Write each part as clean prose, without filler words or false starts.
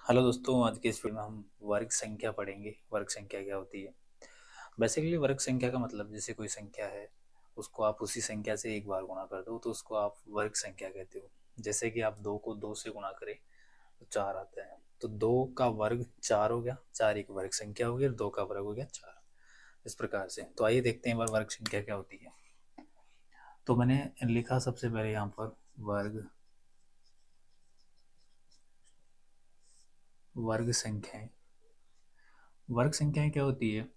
Hello दोस्तों, आज के इस वीडियो में हम वर्ग संख्या पढ़ेंगे। वर्ग संख्या क्या होती है? बेसिकली वर्ग संख्या का मतलब, जैसे कोई संख्या है, उसको आप उसी संख्या से एक बार गुणा कर दो तो उसको आप वर्ग संख्या कहते हो। जैसे कि आप 2 को 2 से गुणा करें तो 4 आता है, तो 2 का वर्ग 4 हो गया। 4 एक वर्ग संख्या हो गई और 2 का वर्ग हो गया 4। इस प्रकार से तो आइए देखते हैं वर्ग संख्या क्या होती है। तो मैंने लिखा सबसे पहले यहाँ पर वर्ग वर्ग संख्याएं। वर्ग संख्याएं क्या होती है?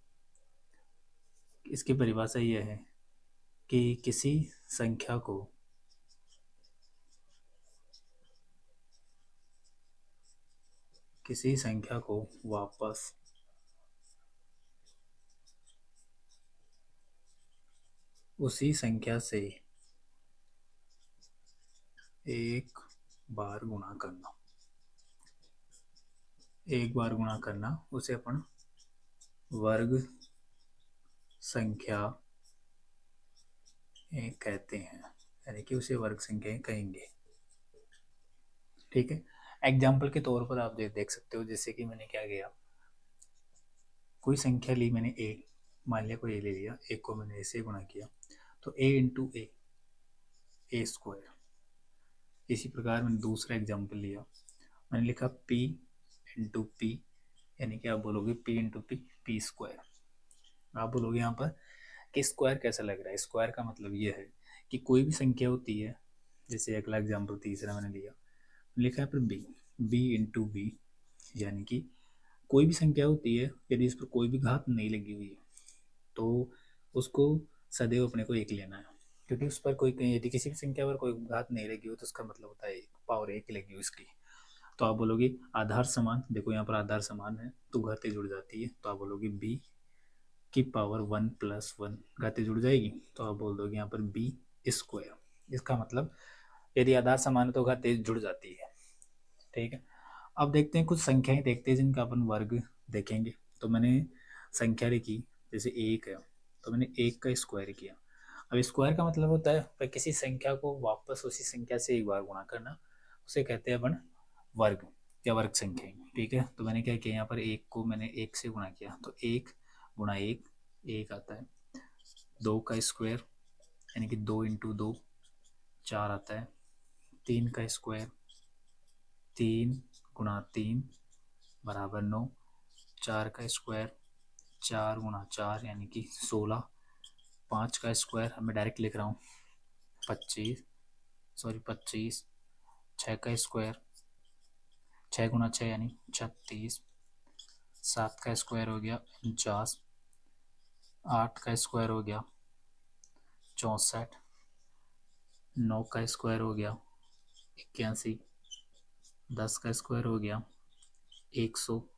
इसकी परिभाषा यह है कि किसी संख्या को वापस उसी संख्या से एक बार गुणा करना। एक बार गुणा करना उसे अपन वर्ग संख्या कहते हैं, यानी कि उसे वर्ग संख्या कहेंगे। ठीक है। एग्जाम्पल के तौर पर आप देख सकते हो, जैसे कि मैंने क्या किया, कोई संख्या ली मैंने ए, मान लिया कोई ए ले लिया, एक को मैंने ए से गुणा किया तो ए इंटू ए स्क्वायर। इसी प्रकार मैंने दूसरा एग्जाम्पल लिया, मैंने लिखा पी इंटू पी, यानी कि आप बोलोगे पी इंटू पी स्क्वायर। आप बोलोगे यहाँ पर कि स्क्वायर कैसा लग रहा है? स्क्वायर का मतलब ये है कि कोई भी संख्या होती है, जैसे अगला एग्जाम्पल तीसरा मैंने लिया, लिखा है पर बी, बी इंटू बी, यानी कि कोई भी संख्या होती है, यदि इस पर कोई भी घात नहीं लगी हुई है तो उसको सदैव अपने को एक लेना है, क्योंकि उस पर कोई यदि किसी भी संख्या पर कोई घात नहीं लगी हो तो उसका मतलब होता है एक, पावर एक लगी हो इसकी। तो आप बोलोगे आधार समान, देखो यहाँ पर आधार समान है तो घातें जुड़ जाती है, तो आप बोलोगे बी की पावर 1+1, घातें जुड़ जाएगी तो आप बोल दोगे यहाँ पर बी स्क्वायर। इसका मतलब यदि आधार समान है तो घातें जुड़ जाती है। ठीक है। अब देखते हैं कुछ संख्याएं, देखते हैं जिनका अपन वर्ग देखेंगे। तो मैंने संख्या लिखी, जैसे एक है तो मैंने एक का स्क्वायर किया। अब स्क्वायर का मतलब होता है किसी संख्या को वापस उसी संख्या से एक बार गुणा करना, उसे कहते हैं अपन वर्ग या वर्ग संख्या। ठीक है। तो मैंने क्या किया, यहाँ पर एक को मैंने एक से गुणा किया तो एक गुणा एक, एक आता है। दो का स्क्वायर यानी कि 2 इंटू 2, 4 आता है। तीन का स्क्वायर, 3 गुणा 3 बराबर 9। चार का स्क्वायर, 4 गुणा 4 यानी कि 16। पाँच का स्क्वायर, अब मैं डायरेक्ट लिख रहा हूँ, 25। छः का स्क्वायर, 6 गुणा 6 यानी 36। सात का स्क्वायर हो गया 49। आठ का स्क्वायर हो गया 64। नौ का स्क्वायर हो गया 81। 10 का स्क्वायर हो गया 100।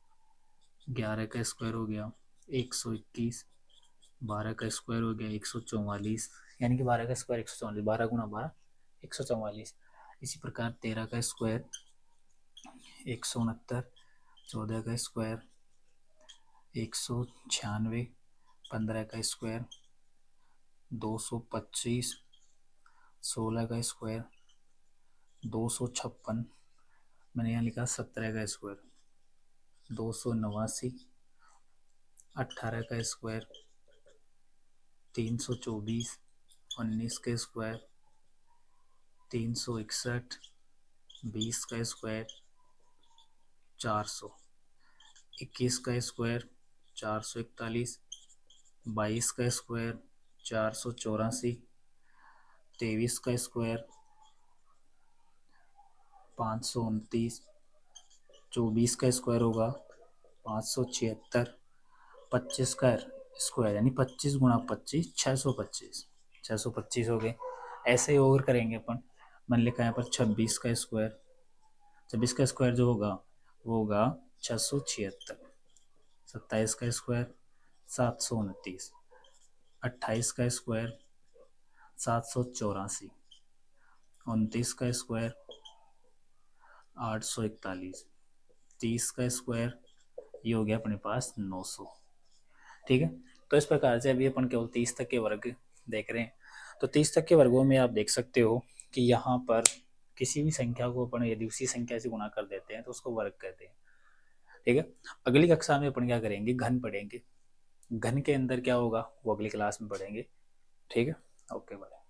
11 का स्क्वायर हो गया 121। 12 का स्क्वायर हो गया 144, यानी कि 12 का स्क्वायर 144, 12 गुणा 12 144। इसी प्रकार 13 का स्क्वायर 169। 14 का स्क्वायर 196। 15 का स्क्वायर 225। 16 का स्क्वायर 256। मैंने यहाँ लिखा 17 का स्क्वायर 289। 18 का स्क्वायर 324। 19 का स्क्वायर 361। 20 का स्क्वायर 400। 21 का स्क्वायर 441। 22 का स्क्वायर 484। 23 का स्क्वायर 529। 24 का स्क्वायर होगा 576। 25 का स्क्वायर यानी 25 गुणा 25 625, 625 हो गए। ऐसे ही और करेंगे अपन। मैंने लिखा यहाँ पर 26 का स्क्वायर, 26 का स्क्वायर जो होगा वो होगा 676। 27 का स्क्वायर 729। 28 का स्क्वायर 784। 29 का स्क्वायर 841। 30 का स्क्वायर ये हो गया अपने पास 900। ठीक है। तो इस प्रकार से अभी अपन केवल 30 तक के वर्ग देख रहे हैं। तो 30 तक के वर्गों में आप देख सकते हो कि यहाँ पर किसी भी संख्या को अपन यदि उसी संख्या से गुणा कर देते हैं तो उसको वर्ग कहते हैं। ठीक है। अगली कक्षा में अपन क्या करेंगे, घन पढ़ेंगे। घन के अंदर क्या होगा वो अगली क्लास में पढ़ेंगे। ठीक है, ओके बाय।